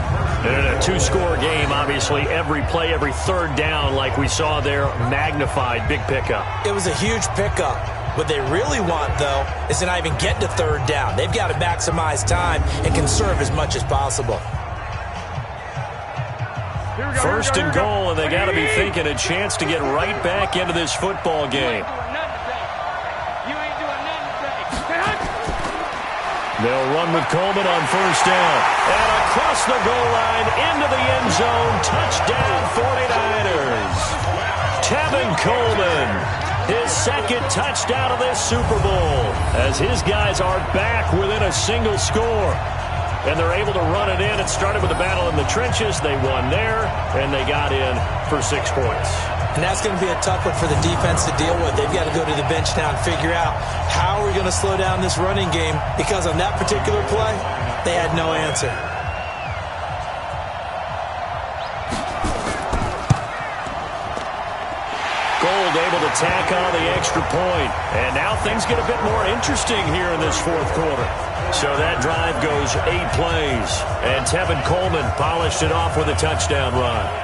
And in a 2-score game, obviously, every play, every 3rd down, like we saw there, magnified. Big pickup. It was a huge pickup. What they really want, though, is to not even get to 3rd down. They've got to maximize time and conserve as much as possible. 1st and goal, and they got to be thinking a chance to get right back into this football game. They'll run with Coleman on 1st down. And across the goal line, into the end zone, touchdown 49ers. Tevin Coleman, his 2nd touchdown of this Super Bowl, as his guys are back within a single score. And they're able to run it in. It started with a battle in the trenches. They won there, and they got in for 6 points. And that's going to be a tough one for the defense to deal with. They've got to go to the bench now and figure out how are we going to slow down this running game, because on that particular play, they had no answer. Gold able to tack on the extra point. And now things get a bit more interesting here in this 4th quarter. So that drive goes 8 plays. And Tevin Coleman polished it off with a touchdown run.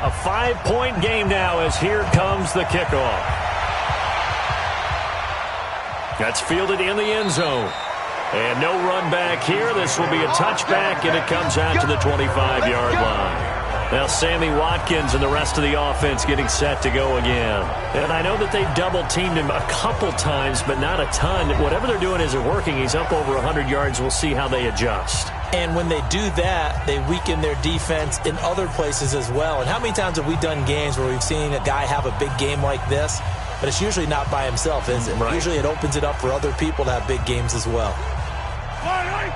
A 5-point game now as here comes the kickoff. That's fielded in the end zone. And no run back here. This will be a touchback, and it comes out to the 25-yard line. Now Sammy Watkins and the rest of the offense getting set to go again. And I know that they've double-teamed him a couple times, but not a ton. Whatever they're doing isn't working. He's up over 100 yards. We'll see how they adjust. And when they do that, they weaken their defense in other places as well. And how many times have we done games where we've seen a guy have a big game like this, but it's usually not by himself, is it? Right. Usually it opens it up for other people to have big games as well.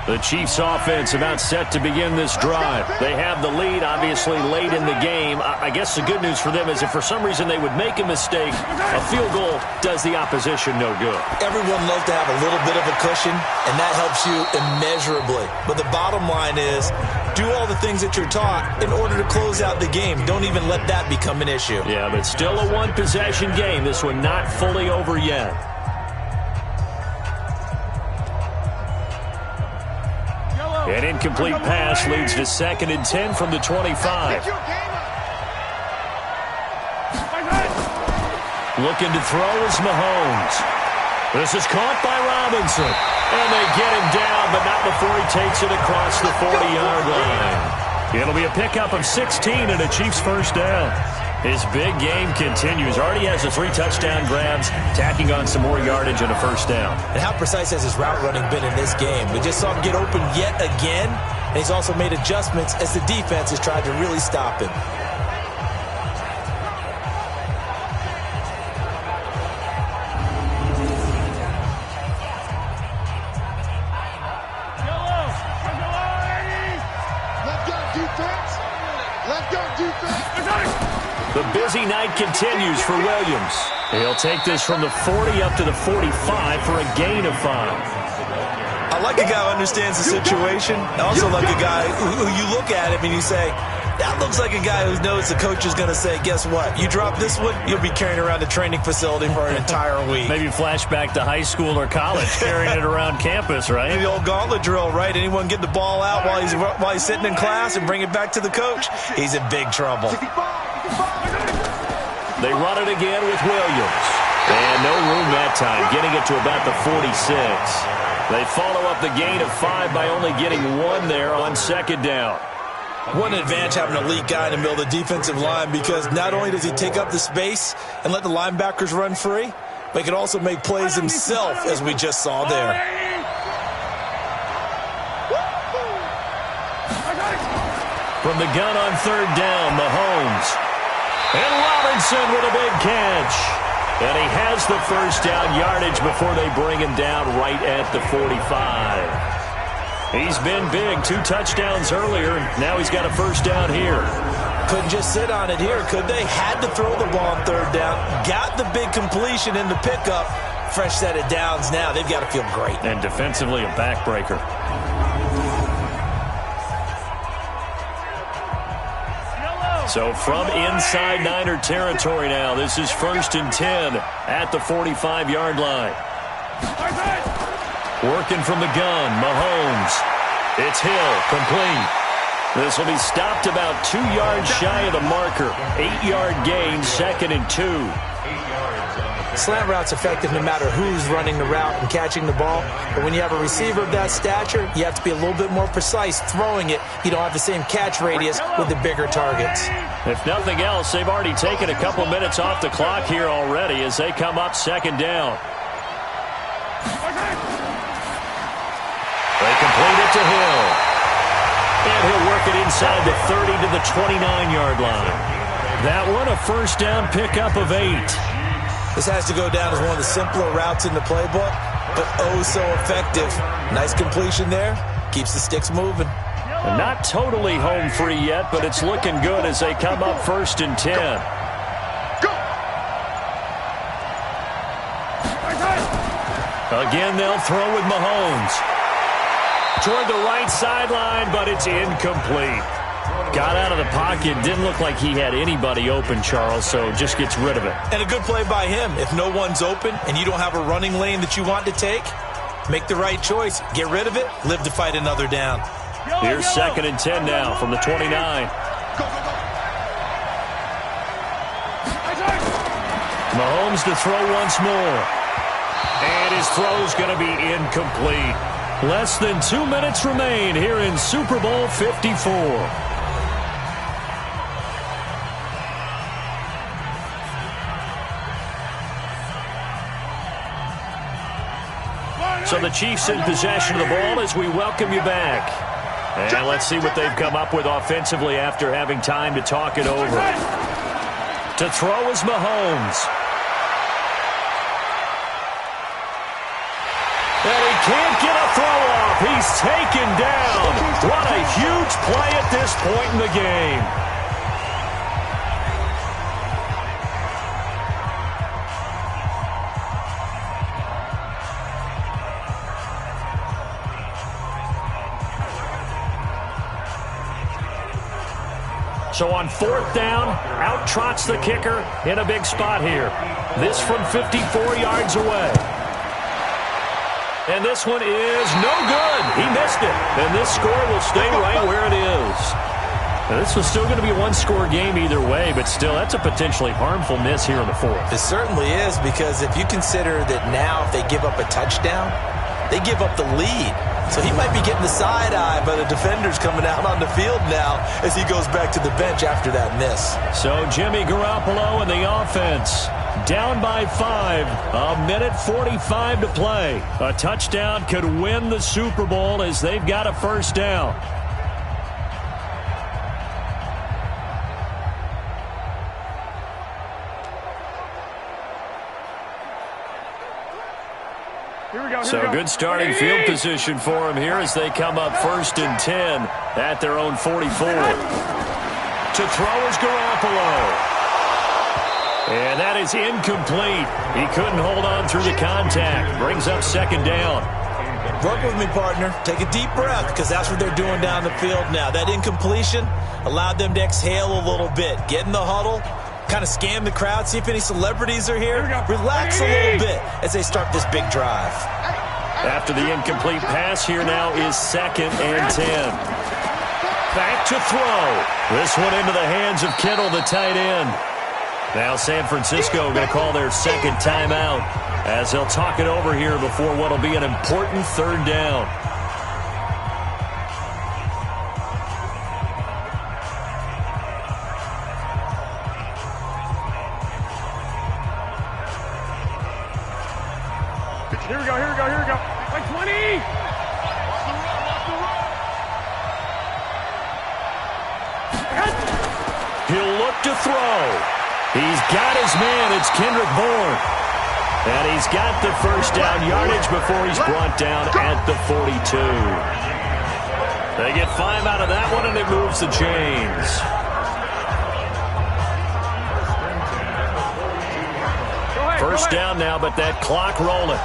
The Chiefs offense about set to begin this drive. They have the lead, obviously, late in the game. I guess the good news for them is if for some reason they would make a mistake, a field goal does the opposition no good. Everyone loves to have a little bit of a cushion, and that helps you immeasurably. But the bottom line is, do all the things that you're taught in order to close out the game. Don't even let that become an issue. Yeah, but still a one-possession game. This one not fully over yet. An incomplete pass leads to 2nd and 10 from the 25. Looking to throw is Mahomes. This is caught by Robinson. And they get him down, but not before he takes it across the 40-yard line. It'll be a pickup of 16 and a Chiefs first down. His big game continues. Already has the 3 touchdown grabs, tacking on some more yardage and a first down. And how precise has his route running been in this game? We just saw him get open yet again, and he's also made adjustments as the defense has tried to really stop him. The busy night continues for Williams. He'll take this from the 40 up to the 45 for a gain of 5. I like a guy who understands the situation. I also like a guy who you look at him and you say, that looks like a guy who knows the coach is going to say, guess what? You drop this one, you'll be carrying around the training facility for an entire week. Maybe flashback to high school or college, carrying it around campus, right? The old gauntlet drill, right? Anyone get the ball out while he's sitting in class and bring it back to the coach? He's in big trouble. They run it again with Williams. And no room that time, getting it to about the 46. They follow up the gain of 5 by only getting 1 there on second down. One advantage having an elite guy in the middle of the defensive line, because not only does he take up the space and let the linebackers run free, but he can also make plays himself, as we just saw there. From the gun on third down, Mahomes. And Robinson with a big catch. And he has the first down yardage before they bring him down right at the 45. He's been big. 2 touchdowns earlier. Now he's got a first down here. Couldn't just sit on it here, could they? Had to throw the ball on third down. Got the big completion in the pickup. Fresh set of downs now. They've got to feel great. And defensively, a backbreaker. So from inside Niner territory now, this is 1st and 10 at the 45-yard line. Working from the gun, Mahomes. It's Hill, complete. This will be stopped about 2 yards shy of the marker. 8-yard gain, 2nd and 2. Slant route's effective no matter who's running the route and catching the ball. But when you have a receiver of that stature, you have to be a little bit more precise throwing it. You don't have the same catch radius with the bigger targets. If nothing else, they've already taken a couple minutes off the clock here already as they come up second down. They complete it to Hill. And he'll work it inside the 30 to the 29-yard line. That one, a first down pickup of 8. This has to go down as one of the simpler routes in the playbook, but oh so effective. Nice completion there. Keeps the sticks moving. And not totally home free yet, but it's looking good as they come up 1st and 10. Again, they'll throw with Mahomes. Toward the right sideline, but it's incomplete. Got out of the pocket. Didn't look like he had anybody open, Charles, so just gets rid of it. And a good play by him. If no one's open and you don't have a running lane that you want to take, make the right choice. Get rid of it. Live to fight another down. Here's 2nd and 10 now from the 29. Mahomes to throw once more. And his throw's going to be incomplete. Less than 2 minutes remain here in Super Bowl 54. So the Chiefs in possession of the ball as we welcome you back. And let's see what they've come up with offensively after having time to talk it over. To throw is Mahomes. And he can't get a throw off. He's taken down. What a huge play at this point in the game. So on 4th down, out trots the kicker in a big spot here. This from 54 yards away. And this one is no good. He missed it. And this score will stay right where it is. Now, this was still going to be a one-score game either way, but still, that's a potentially harmful miss here in the fourth. It certainly is, because if you consider that now if they give up a touchdown, they give up the lead. So he might be getting the side eye by the defenders coming out on the field now as he goes back to the bench after that miss. So Jimmy Garoppolo and the offense down by 5, a minute 45 to play. A touchdown could win the Super Bowl as they've got a first down. So good starting field position for him here as they come up 1st and 10 at their own 44. To throw is Garoppolo. And that is incomplete. He couldn't hold on through the contact. Brings up 2nd down. Work with me, partner. Take a deep breath, because that's what they're doing down the field now. That incompletion allowed them to exhale a little bit. Get in the huddle. Kind of scan the crowd, see if any celebrities are here. Relax a little bit as they start this big drive. After the incomplete pass, here now is 2nd and 10. Back to throw. This one into the hands of Kittle, the tight end. Now San Francisco going to call their 2nd timeout as they'll talk it over here before what will be an important 3rd down. Here we go. Like 20! He'll look to throw. He's got his man. It's Kendrick Bourne. And he's got the first down yardage before he's brought down at the 42. They get 5 out of that one, and it moves the chains. First down now, but that clock rolling.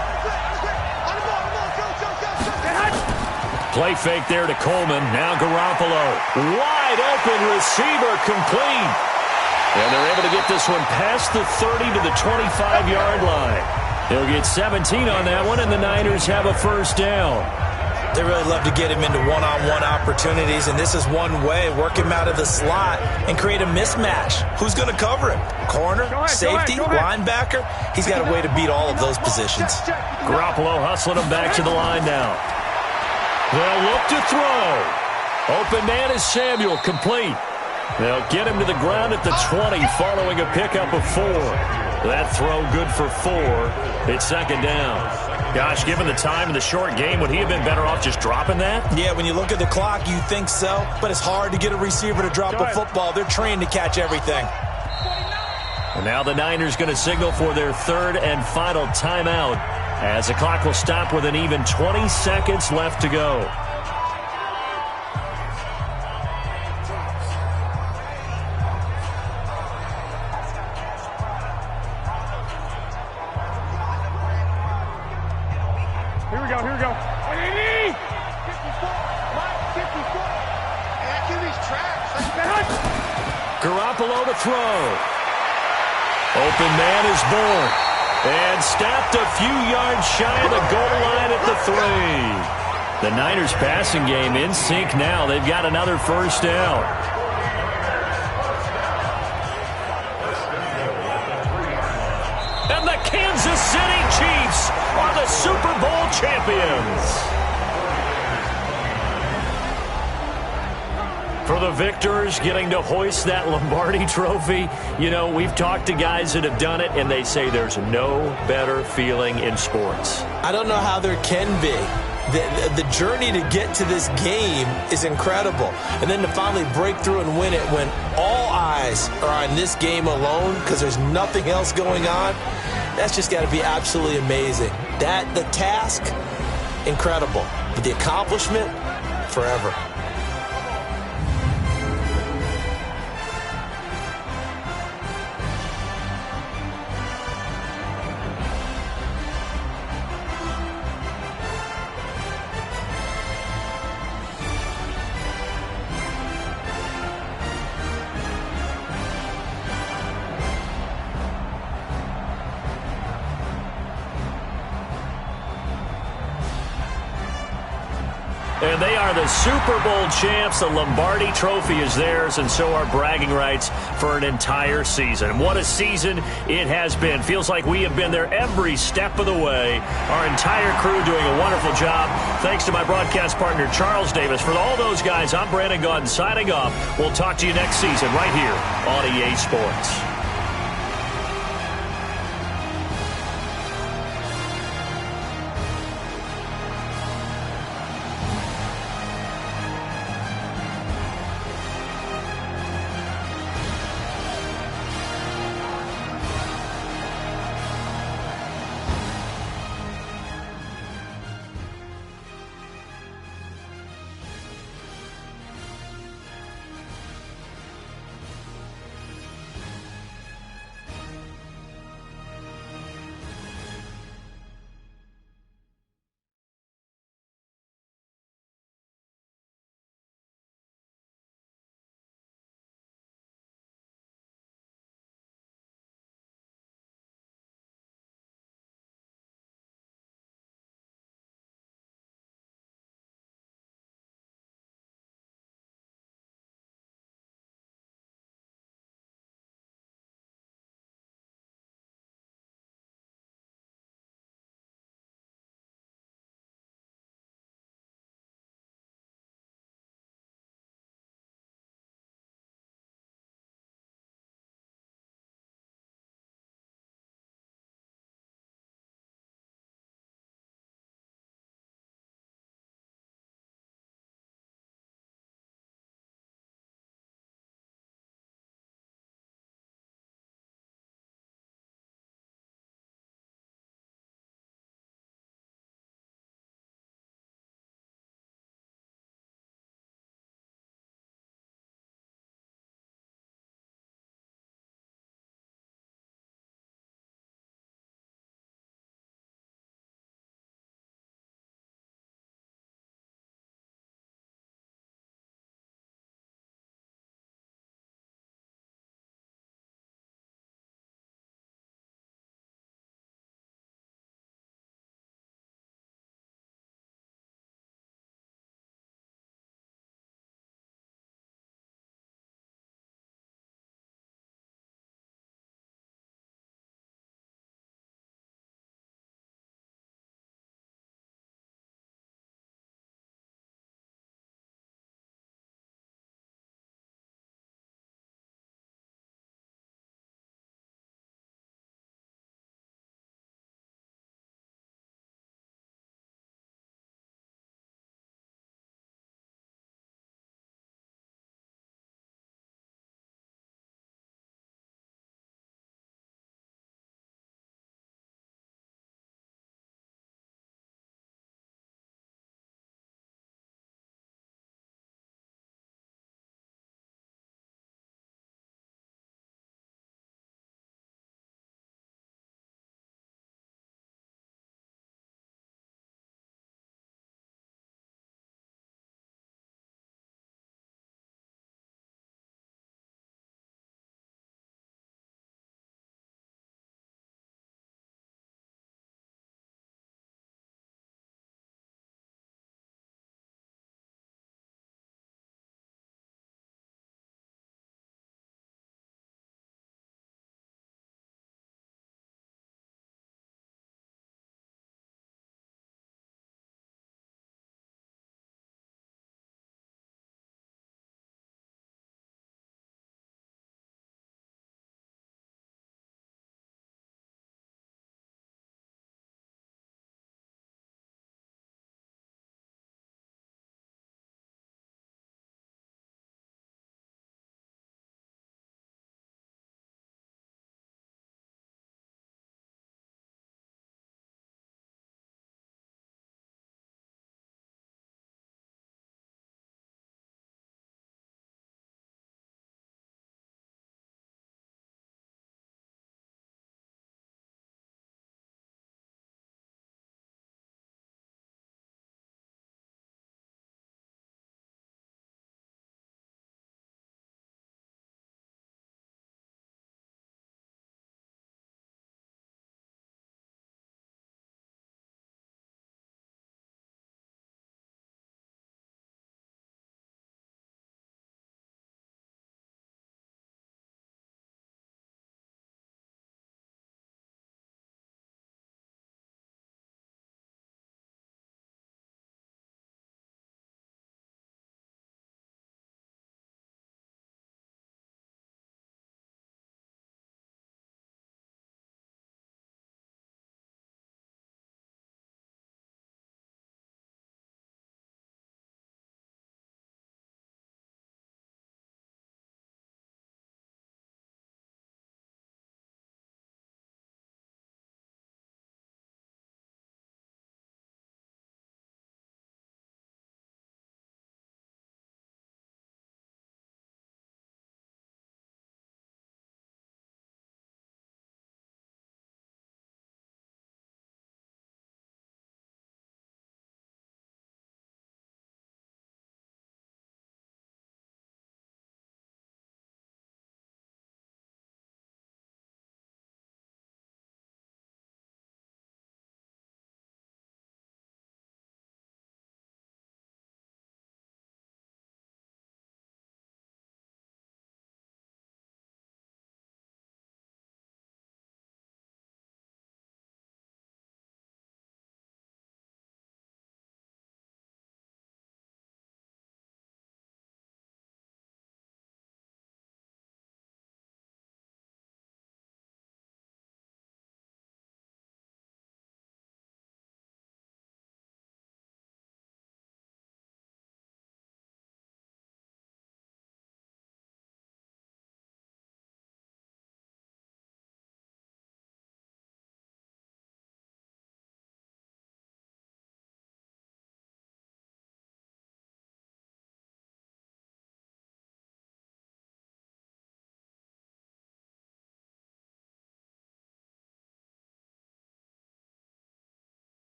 Play fake there to Coleman. Now Garoppolo. Wide open receiver, complete. And they're able to get this one past the 30 to the 25-yard line. They'll get 17 on that one, and the Niners have a first down. They really love to get him into one-on-one opportunities, and this is one way. Work him out of the slot and create a mismatch. Who's going to cover him? Corner, safety, linebacker? He's got a way to beat all of those positions. Garoppolo hustling him back to the line now. They'll look to throw. Open man is Samuel, complete. They'll get him to the ground at the 20 following a pickup of 4. That throw good for 4. It's 2nd down. Gosh, given the time in the short game, would he have been better off just dropping that? Yeah, when you look at the clock, you think so. But it's hard to get a receiver to drop a football. They're trained to catch everything. And now the Niners going to signal for their 3rd and final timeout as the clock will stop with an even 20 seconds left to go. Here we go. 80! 54! 54! And QB's trapped. Garoppolo to throw. Open man is Bourne. And stopped a few yards shy of the goal line at the 3. The Niners passing game in sync now. They've got another first down. And the Kansas City Chiefs are the Super Bowl champions. For the victors getting to hoist that Lombardi trophy, you know, we've talked to guys that have done it, and they say there's no better feeling in sports. I don't know how there can be. The journey to get to this game is incredible. And then to finally break through and win it when all eyes are on this game alone because there's nothing else going on, that's just got to be absolutely amazing. The task, incredible. But the accomplishment, forever. And they are the Super Bowl champs. The Lombardi Trophy is theirs, and so are bragging rights for an entire season. What a season it has been. Feels like we have been there every step of the way. Our entire crew doing a wonderful job. Thanks to my broadcast partner, Charles Davis. For all those guys, I'm Brandon Gaudin signing off. We'll talk to you next season right here on EA Sports.